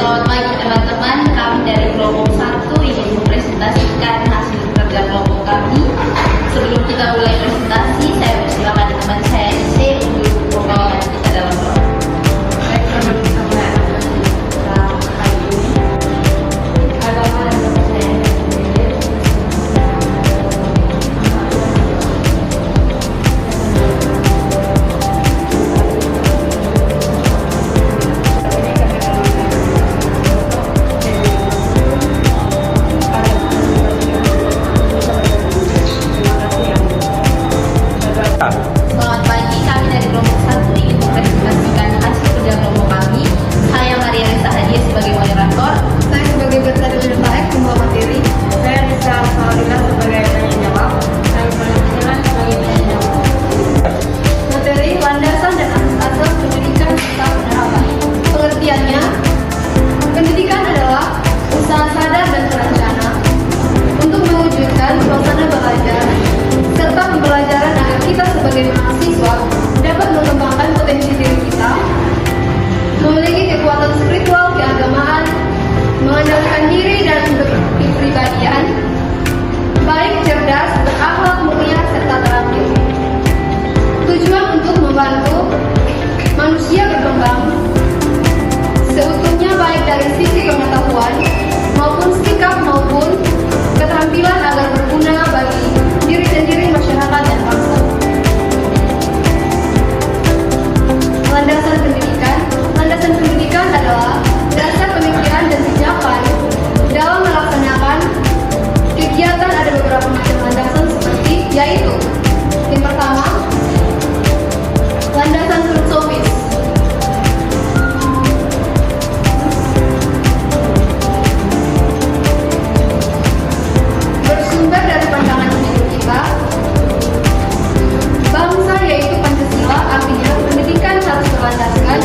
Selamat pagi teman-teman, kami dari kelompok 1 ingin mempresentasikan hasil kerja kelompok kami. Sebelum kita mulai presentasi, saya persilakan teman saya IC untuk membawakan kita dalam doa. Baik teman-teman sekalian, hari ini agama dan kepercayaan Selamat pagi, kami dari kelompok 1 ingin mempresentasikan hasil kerja kelompok kami. Saya Maria Lisa Hadia sebagai moderator. saya sebagai Bertani Taek pembawa materi, saya Lisa Salina sebagai penanya jawab, saya Bertani sebagai penanya jawab. Materi landasan dan asas pendidikan serta penerapan. Pengertiannya, pendidikan adalah usaha sadar dan terencana untuk mewujudkan suasana belajar serta pembelajaran agar kita sebagai mahasiswa dapat mengembangkan potensi diri kita, memiliki kekuatan spiritual keagamaan, mengandalkan diri dan berkepribadian, baik, cerdas, berakhlak mulia, serta terampil. Tujuan untuk membantu manusia berkembang seutuhnya baik dari sisi pengetahuan maupun sikap maupun keterampilan agar berguna bagi diri sendiri, masyarakat, dan bangsa. Landasan pendidikan adalah dasar pemikiran dan tindakan dalam melaksanakan kegiatan. Ada beberapa macam landasan seperti yaitu yang pertama, landasan filosofis. Bersumber dari pandangan hidup kita bangsa, yaitu Pancasila. Artinya pendidikan harus berlandaskan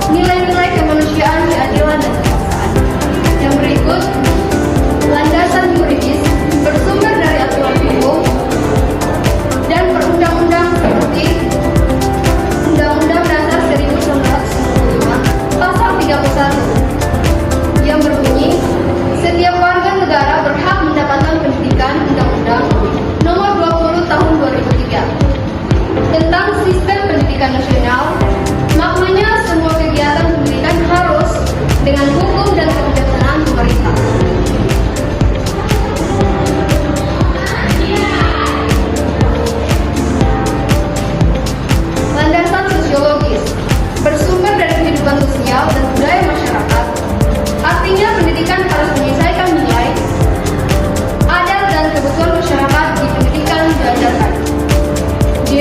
nilai-nilai kemanusiaan, keadilan, dan kebangsaan. Yang berikut, landasan yuridis bersumber dari aturan hukum dan perundang-undang seperti Undang-Undang Dasar 1945 Pasal 31 yang berbunyi, setiap warga negara berhak mendapatkan pendidikan. Undang-Undang Nomor 20 Tahun 2003 tentang sistem pendidikan nasional. Maknanya semua kegiatan pendidikan harus dengan hukum dan kebijaksanaan pemerintah. Landasan sosiologis bersumber dari kehidupan sosial dan budaya masyarakat. Artinya pendidikan harus menyelesaikan nilai, adat, dan kebutuhan masyarakat di pendidikan diajarkan. J.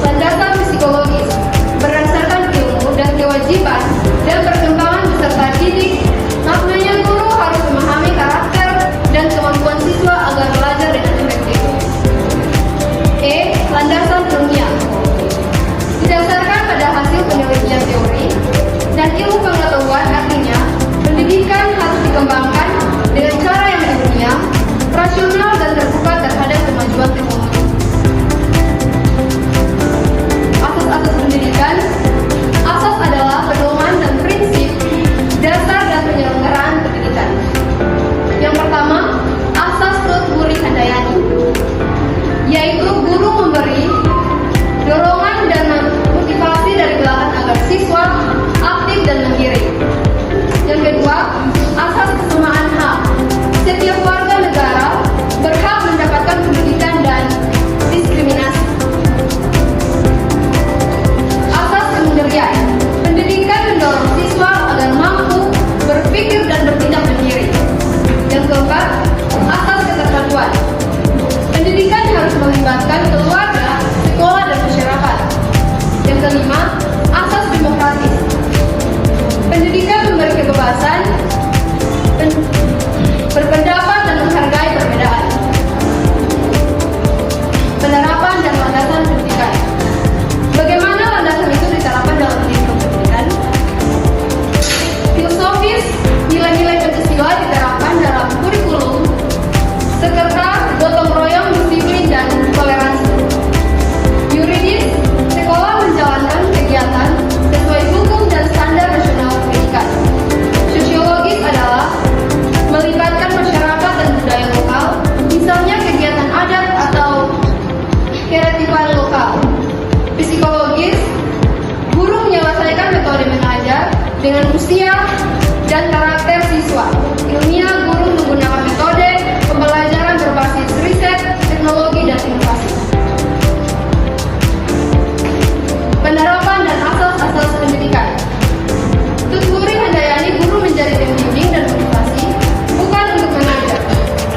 Landasan psikologis berdasarkan ilmu dan kewajiban dan perkembangan beserta didik. Maknanya guru harus memahami karakter dan kemampuan siswa agar belajar dengan efektif. E. Landasan ilmiah didasarkan pada hasil penelitian teori dan ilmu pengetahuan. Artinya pendidikan harus dikembangkan dengan cara yang ilmiah, rasional, dan terbuka terhadap kemajuan teknologi. Asas-asas pendidikan. Asas adalah pedoman dan prinsip dasar dan penyelenggaraan pendidikan. Yang pertama, asas Ruth Wuri Handayani, yaitu guru memberi dorongan dan motivasi dari belakang agar siswa aktif dan mandiri. Yang kedua, asas kesamaan hak. Setiap warga negara berhak mendapatkan pendidikan dan diskriminasi. Asas kemandirian. Pendidikan mendorong siswa agar mampu berpikir dan bertindak mandiri. Yang keempat, asas ketersatuan. Pendidikan harus melibatkan keluarga, sekolah, dan masyarakat. Yang kelima, asas demokratis. Pendidikan memberi kebebasan berpendapat dan menghargai perbedaan. Penerapan dan landasan pendidikan. Bagaimana landasan itu diterapkan dalam pendidikan? Filosofis, nilai-nilai Pancasila diterapkan dalam kurikulum serta gotong royong, disiplin, dan toleransi. Yuridis, sekolah menjalankan kegiatan sesuai hukum dan standar nasional pendidikan. manusia, dan karakter siswa. Ilmiah, guru menggunakan metode pembelajaran berbasis riset, teknologi, dan inovasi. Penerapan dan asas-asas pendidikan. Tuturi Handayani, guru menjadi pembimbing dan motivasi, bukan untuk mengajar.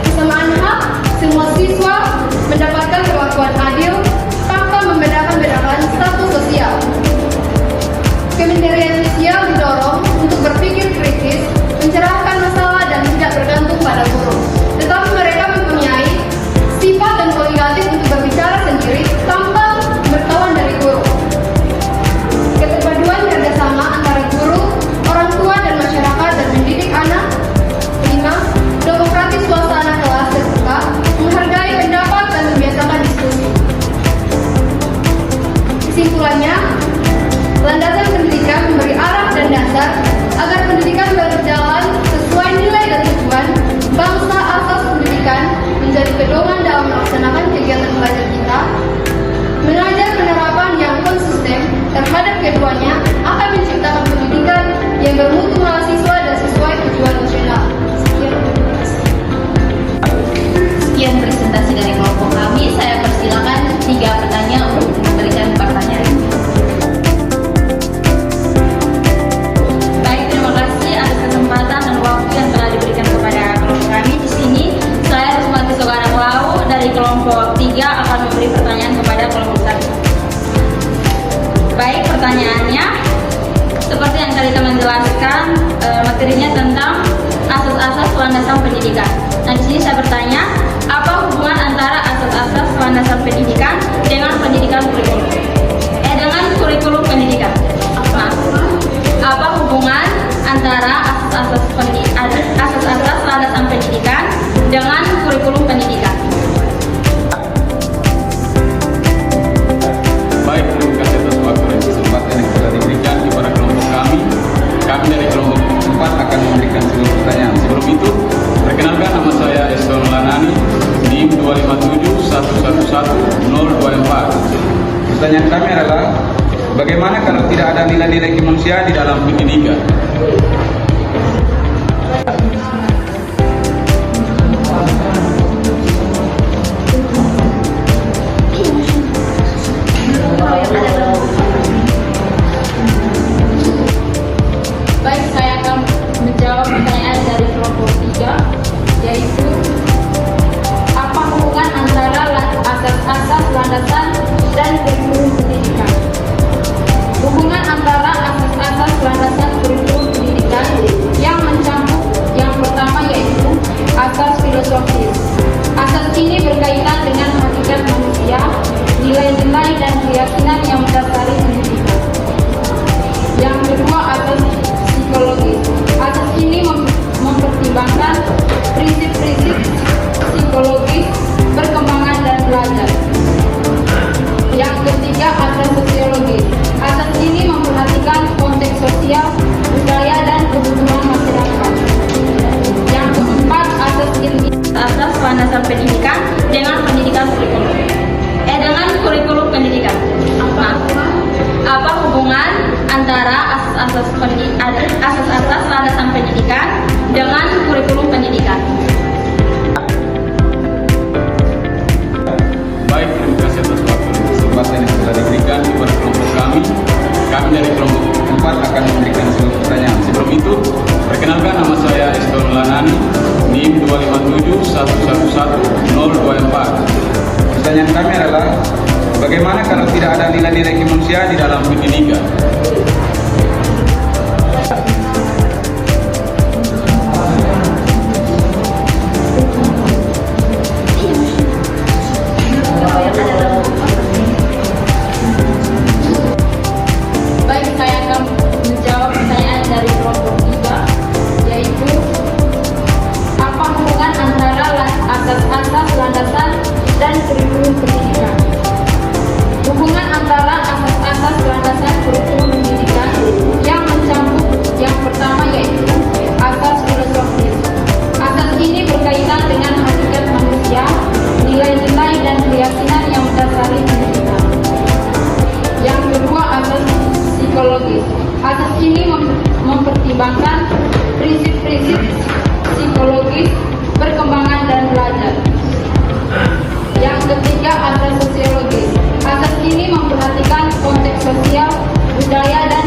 Kesamaan hak, semua siswa mendapatkan perlakuan adil tanpa membedakan-bedakan status sosial. Kementerian Sosial didorong untuk berpikir kritis, mencerahkan masalah dan tidak bergantung pada guru. Tetapi mereka mempunyai sifat dan kualitatif untuk berbicara sendiri tanpa bertawan dari guru. Keterpaduan kerjasama antara guru, orang tua, dan masyarakat dan mendidik anak. 5. Demokratis suasana kelas terbuka, menghargai pendapat dan membiasakan diskusi. Kesimpulannya, landasan pendidikan memberi arah dan dasar agar pendidikan berjalan sesuai nilai dan tujuan bangsa. Asas pendidikan menjadi pedoman dalam melaksanakan kegiatan belajar kita. Mengajar penerapan yang konsisten terhadap keduanya akan menciptakan pendidikan yang bermutu mahasiswa dan sesuai tujuan nasional. Sekian presentasi dari kelompok kami. Saya persilakan 3 penanya untuk memberikan pertanyaan. Baik, terima kasih atas kesempatan dan waktu yang telah diberikan kepada kelompok kami. Di sini saya Rusmati Sogarang Lau dari kelompok 3 akan memberi pertanyaan kepada kelompok 1. Baik, pertanyaannya seperti yang tadi teman jelaskan, materinya tentang asas-asas landasan pendidikan. Nah, di sini saya bertanya, apa hubungan antara asas-asas landasan pendidikan dengan pendidikan kurikulum? Dengan kurikulum pendidikan. Apa hubungan antara asas-asas landasan pendidikan dengan kurikulum pendidikan? Baik, terima kasih atas waktu dan kesempatan yang telah diberikan kepada kelompok kami. Kami dari kelompok 4 akan memberikan sebuah pertanyaan. Sebelum itu, perkenalkan nama saya Eston Lanani, NIM 257111024. Pertanyaan kami adalah, bagaimana kalau tidak ada nilai-nilai kemanusiaan di dalam pendidikan? Baik, saya akan menjawab pertanyaan dari kelompok 3, yaitu apa hubungan antara asas-asas landasan dan kurikulum pendidikan? Hubungan antara asas-asas landasan kurikulum pendidikan yang mencakup yang pertama yaitu asas filosofis. Asas ini berkaitan dengan hakikat manusia, nilai-nilai dan keyakinan yang mendasari pendidikan. Yang kedua, asas psikologis. Asas ini mempertimbangkan prinsip-prinsip psikologis perkembangan dan belajar. Yang ketiga, asas sosiologis. Asas ini memperhatikan konteks sosial, budaya, dan kebutuhan masyarakat. Yang keempat, asas ilmiah. Asas landasan pendidikan dengan pendidikan kurikulum. Dengan kurikulum pendidikan. Apa hubungan antara asas-asas landasan pendidikan dengan kurikulum pendidikan? Baik, terima kasih atas waktu dan kesempatan yang telah diberikan kepada kelompok kami. Kami dari kelompok 4 akan memberikan sebuah pertanyaan. Sebelum itu, perkenalkan nama saya Eston Lanani, NIM 257111024. Pertanyaan kami adalah, bagaimana kalau tidak ada nilai-nilai kemanusiaan di dalam pendidikan? Baik, saya akan menjawab pertanyaan dari kelompok 3, yaitu apa hubungan antara asas-asas landasan dan kurikulum pendidikan? Hubungan antara asas-asas landasan kurikulum pendidikan merumuskan prinsip-prinsip psikologis perkembangan dan belajar. Yang ketiga, asas sosiologis. Asas ini memperhatikan konteks sosial, budaya, dan